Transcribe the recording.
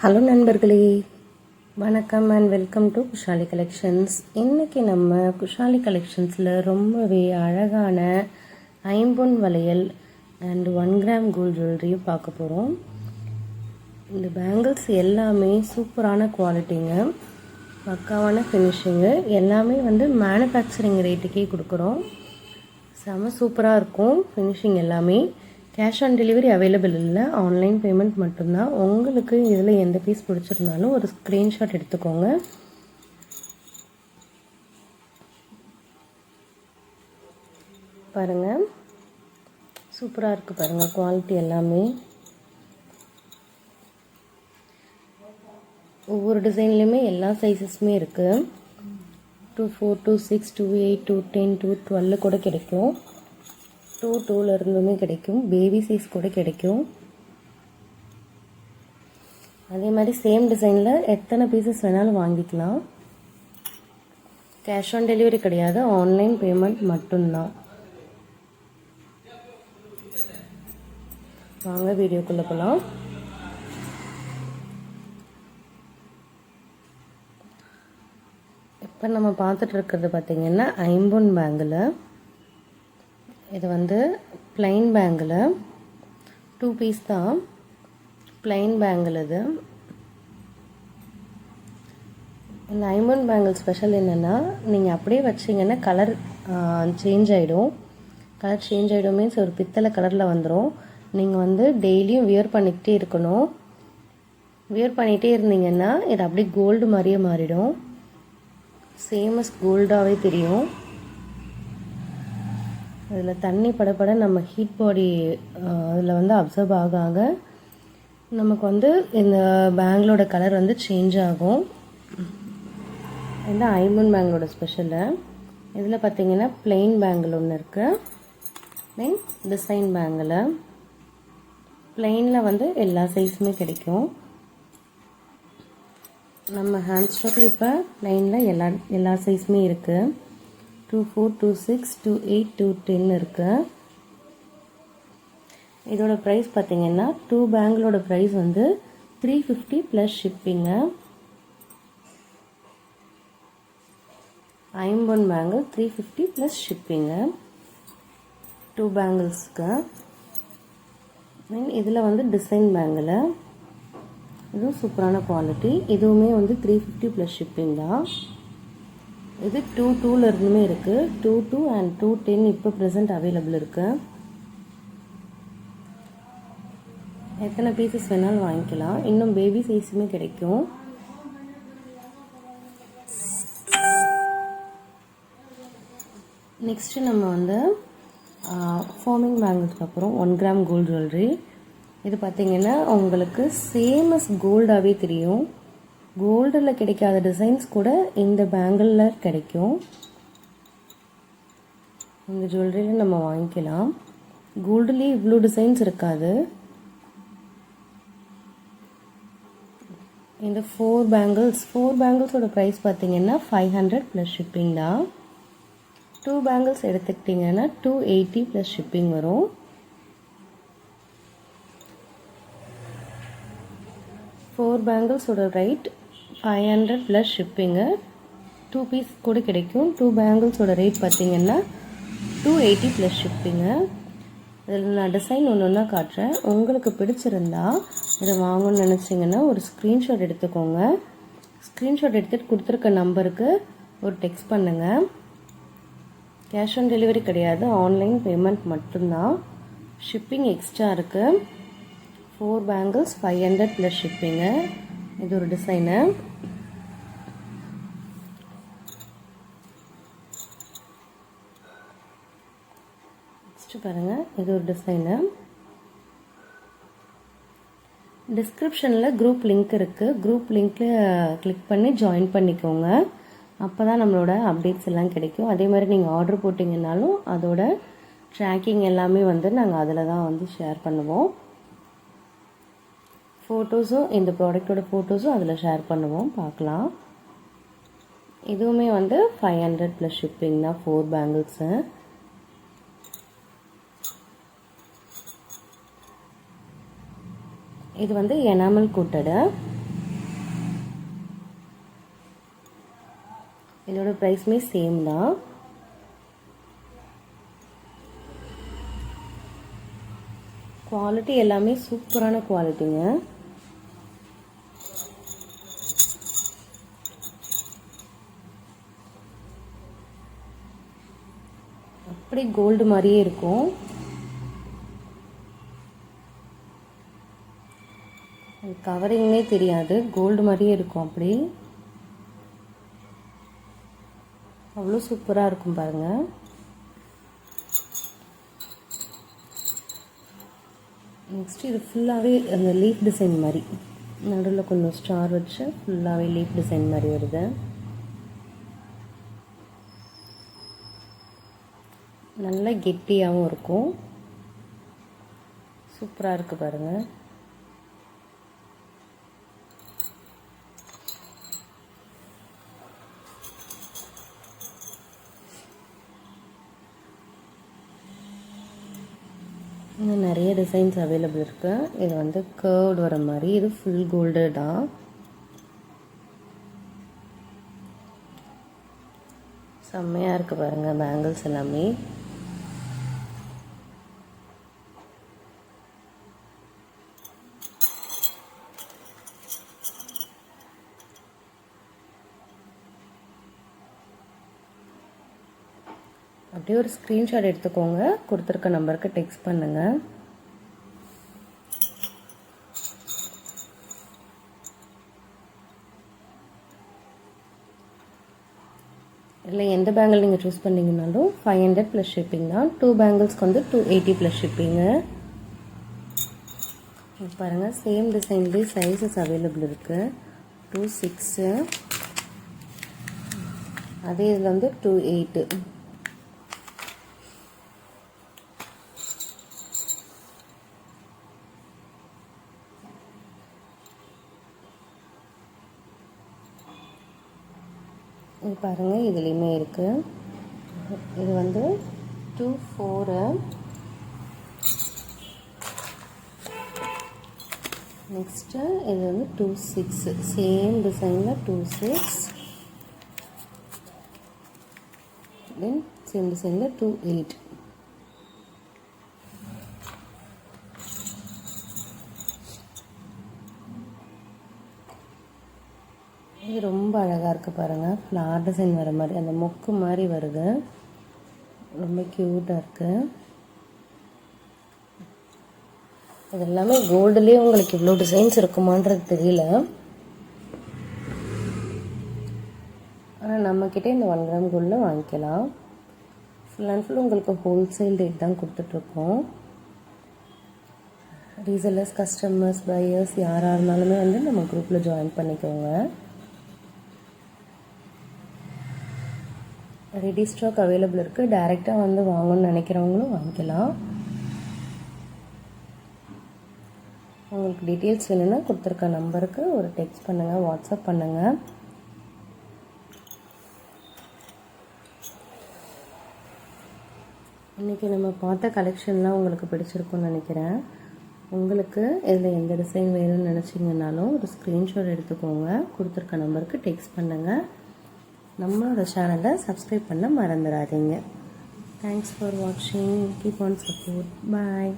Hello நண்பர்களே, வணக்கம் and welcome to Khushali collections. இன்றைக்கி நம்ம குஷாலி கலெக்ஷன்ஸில் ரொம்பவே அழகான ஐம்பொன் வளையல் அண்ட் 1 கிராம் கோல்ட் ஜுவல்லரியும் பார்க்க போகிறோம். இந்த பேங்கிள்ஸ் எல்லாமே சூப்பரான குவாலிட்டிங்க, பக்காவான ஃபினிஷிங்கு, எல்லாமே மேனுஃபேக்சரிங் ரேட்டுக்கே கொடுக்குறோம். செம சூப்பராக இருக்கும் ஃபினிஷிங் எல்லாமே. கேஷ் ஆன் டெலிவரி அவைலபிள் இல்லை, ஆன்லைன் பேமெண்ட் மட்டும்தான். உங்களுக்கு இதில் எந்த பீஸ் பிடிச்சிருந்தாலும் ஒரு ஸ்க்ரீன்ஷாட் எடுத்துக்கோங்க. பாருங்கள், சூப்பராக இருக்குது பாருங்கள், குவாலிட்டி எல்லாமே. ஒவ்வொரு டிசைன்லேயுமே எல்லா சைஸஸுமே இருக்குது. 2-4, 2-6, 2-8, 2-10, 2-12 கூட கிடைக்கும். 2-2 இருந்துமே கிடைக்கும். பேபி சைஸ் கூட கிடைக்கும். அதே மாதிரி சேம் டிசைனில் எத்தனை பீசஸ் வேணாலும் வாங்கிக்கலாம். கேஷ் ஆன் டெலிவரி கிடையாது, ஆன்லைன் பேமெண்ட் மட்டும்தான். வாங்க வீடியோக்குள்ளே போகலாம். இப்போ நம்ம பார்த்துட்டு இருக்கிறது பார்த்திங்கன்னா ஐம்பொன் பேங்கில். இது plain பேங்கில் 2 பீஸ் தான். plain பேங்கில் இது. இந்த ஐம்பொன் பேங்கிள் ஸ்பெஷல் என்னென்னா, நீங்கள் அப்படியே வச்சிங்கன்னா கலர் சேஞ்ச் ஆகிடும். கலர் சேஞ்ச் ஆகிடும் மீன்ஸ் ஒரு பித்தளை கலரில் வந்துடும். நீங்கள் டெய்லியும் வியர் பண்ணிக்கிட்டே இருக்கணும். வியர் பண்ணிகிட்டே இருந்தீங்கன்னா இது அப்படியே கோல்டு மாதிரியே மாறிடும். சேமஸ் கோல்டாகவே தெரியும். அதில் தண்ணி படப்பட நம்ம ஹீட் பாடி அதில் அப்சர்வ் ஆக நமக்கு இந்த பேங்கிளோட கலர் சேஞ்ச் ஆகும். இந்த ஐம்பொன் பேங்கிளோட ஸ்பெஷலு. இதில் பார்த்திங்கன்னா பிளெயின் பேங்கிள் ஒன்று இருக்குது, தென் டிசைன் பேங்கில். பிளெயினில் எல்லா சைஸுமே கிடைக்கும். நம்ம ஹேண்ட் ஸ்டோக்கில் இப்போ பிளெயினில் எல்லா சைஸுமே இருக்குது. 2-4, 2-6, 2-8, 2-10 இருக்குது. இதோட ப்ரைஸ் பார்த்திங்கன்னா 2 பேங்கிளோட ப்ரைஸ் 350 ப்ளஸ் ஷிப்பிங்கு. ஐம்பொன் பேங்கிள் 350 ப்ளஸ் ஷிப்பிங்கு 2 பேங்கிள்ஸ்க்கு. இதில் டிசைன் பேங்கில், இதுவும் சூப்பரான குவாலிட்டி. இதுவுமே 350 ப்ளஸ் ஷிப்பிங் தான். இது 2-2 இருந்துமே இருக்குது. 2-2 அண்ட் 2-10 இப்போ ப்ரெசென்ட் அவைலபிள் இருக்குது. எத்தனை பீசஸ் வேணாலும் வாங்கிக்கலாம். இன்னும் பேபி சைஸுமே கிடைக்கும். நெக்ஸ்ட்டு நம்ம ஃபார்மிங் பேங்கிள்ஸ்க்கு அப்புறம் 1 கிராம் கோல்டு ஜுவல்லரி. இது பார்த்திங்கன்னா உங்களுக்கு சேமஸ் கோல்டாகவே தெரியும். கோல்டில் கிடைக்காத டிசைன்ஸ் கூட இந்த பேங்கிளில் கிடைக்கும். இந்த ஜுவல்லரியில் நம்ம வாங்கிக்கலாம். கோல்டுலேயே இவ்வளோ டிசைன்ஸ் இருக்காது. இந்த 4 பேங்கிள்ஸோட ப்ரைஸ் பார்த்திங்கன்னா 500 ப்ளஸ் ஷிப்பிங் தான். 2 பேங்கிள்ஸ் எடுத்துக்கிட்டிங்கன்னா 280 ப்ளஸ் ஷிப்பிங் வரும். 4 பேங்கிள்ஸோட ரேட் 500 ப்ளஸ் ஷிப்பிங்கு. 2 பீஸ் கூட கிடைக்கும். 2 பேங்கிள்ஸோட ரேட் பார்த்திங்கன்னா 280 ப்ளஸ் ஷிப்பிங்கு. இதில் நான் டிசைன் ஒன்று காட்டுறேன். உங்களுக்கு பிடிச்சிருந்தா இதை வாங்கணும்னு நினச்சிங்கன்னா ஒரு ஸ்க்ரீன்ஷாட் எடுத்துக்கோங்க. ஸ்க்ரீன்ஷாட் எடுத்துகிட்டு கொடுத்துருக்க நம்பருக்கு ஒரு டெக்ஸ்ட் பண்ணுங்கள். கேஷ் ஆன் டெலிவரி கிடையாது, ஆன்லைன் பேமெண்ட் மட்டும்தான். ஷிப்பிங் எக்ஸ்ட்ரா இருக்குது. 4 பேங்கிள்ஸ் 500 ப்ளஸ் ஷிப்பிங்கு. இது ஒரு டிசைனு. நெக்ஸ்ட்டு பாருங்கள், இது ஒரு டிசைனு. டிஸ்கிரிப்ஷனில் குரூப் லிங்க் இருக்குது. குரூப் லிங்க்கில் கிளிக் பண்ணி ஜாயின் பண்ணிக்கோங்க. அப்போ தான் நம்மளோட அப்டேட்ஸ் எல்லாம் கிடைக்கும். அதே மாதிரி நீங்கள் ஆர்டர் போட்டிங்கன்னாலும் அதோட ட்ராக்கிங் எல்லாமே நாங்கள் அதில் தான் ஷேர் பண்ணுவோம். ஃபோட்டோஸும், இந்த ப்ராடக்டோட ஃபோட்டோஸும் அதில் ஷேர் பண்ணுவோம், பார்க்கலாம். இதுவுமே 500 ப்ளஸ் ஷிப்பிங் தான். 4 பேங்கிள்ஸு. இது எனாமல் கோட்டடு. இதோட ப்ரைஸுமே சேம் தான். குவாலிட்டி எல்லாமே சூப்பரான குவாலிட்டிங்க. அப்படி கோல்டு மாதிரியே இருக்கும். கவரிங்கே தெரியாது, கோல்டு மாதிரியே இருக்கும். அப்படி அவ்வளோ சூப்பராக இருக்கும் பாருங்கள். நெக்ஸ்ட் இது ஃபுல்லாகவே அந்த லீஃப் டிசைன் மாதிரி நடுவில் கொஞ்சம் ஸ்டார் வச்சு ஃபுல்லாகவே லீஃப் டிசைன் மாதிரி வருது. நல்லா கெட்டியாகவும் இருக்கும். சூப்பராக இருக்குது பாருங்கள். இன்னும் நிறைய டிசைன்ஸ் அவைலபிள் இருக்குது. இது வந்து கர்வ்டு வர மாதிரி, இது ஃபுல் கோல்டு தான். செம்மையாக இருக்குது பாருங்கள் பேங்கிள்ஸ் எல்லாமே. அப்படியே ஒரு ஸ்க்ரீன்ஷாட் எடுத்துக்கோங்க, கொடுத்துருக்க நம்பருக்கு டெக்ஸ்ட் பண்ணுங்கள். இல்லை எந்த பேங்கிள் நீங்கள் சூஸ் பண்ணிங்கனாலும் 500 ப்ளஸ் ஷிப்பிங் தான். 2 பேங்கிள்ஸ்க்கு வந்து 280 ப்ளஸ் ஷிப்பிங்கு. பாருங்கள் சேம் டிசைன்லேயே சைஸஸ் அவைலபிள் இருக்குது. 2.6, அதே இதில் வந்து 2.8. இது பாருங்கள் இதுலேயுமே இருக்குது. இது வந்து 2.4. நெக்ஸ்ட்டு இது வந்து 2.6, சேம் டிசைனில் 2.6. தென் சேம் டிசைனில் 2.8. இது ரொம்ப அழகாக இருக்குது பாருங்கள். ஃப்ளார் டிசைன் வர மாதிரி அந்த மொக்கு மாதிரி வருது. ரொம்ப க்யூட்டாக இருக்குது. இது எல்லாமே கோல்டுலேயே உங்களுக்கு இவ்வளோ டிசைன்ஸ் இருக்குமான்றது தெரியல. ஆனால் நம்மக்கிட்ட இந்த 1 கிராம் கோல்டில் வாங்கிக்கலாம். ஃபுல் அண்ட் ஃபுல் உங்களுக்கு ஹோல்சேல் ரேட் தான் கொடுத்துட்ருக்கோம். ரீசெல்லர்ஸ், கஸ்டமர்ஸ், பையர்ஸ் யாராக இருந்தாலுமே வந்து நம்ம குரூப்பில் ஜாயின் பண்ணிக்கோங்க. ரெடி ஸ்டாக் அவைலபிள் இருக்குது. டைரெக்டாக வந்து வாங்கணும்னு நினைக்கிறவங்களும் வாங்கிக்கலாம். உங்களுக்கு டீட்டெயில்ஸ் வேணும்னா கொடுத்துருக்க நம்பருக்கு ஒரு டெக்ஸ்ட் பண்ணுங்கள், வாட்ஸ்அப் பண்ணுங்கள். இன்றைக்கி நம்ம பார்த்த கலெக்ஷன்லாம் உங்களுக்கு பிடிச்சிருக்குன்னு நினைக்கிறேன். உங்களுக்கு இதில் எந்த டிசைன் வேணும்னு நினச்சிங்கனாலும் ஒரு ஸ்க்ரீன்ஷாட் எடுத்துக்கோங்க, கொடுத்துருக்க நம்பருக்கு டெக்ஸ்ட் பண்ணுங்கள். நம்மளோட சேனலை சப்ஸ்கிரைப் பண்ண மறந்துடாதீங்க. தேங்க்ஸ் ஃபார் வாட்சிங். Keep on support. பாய்.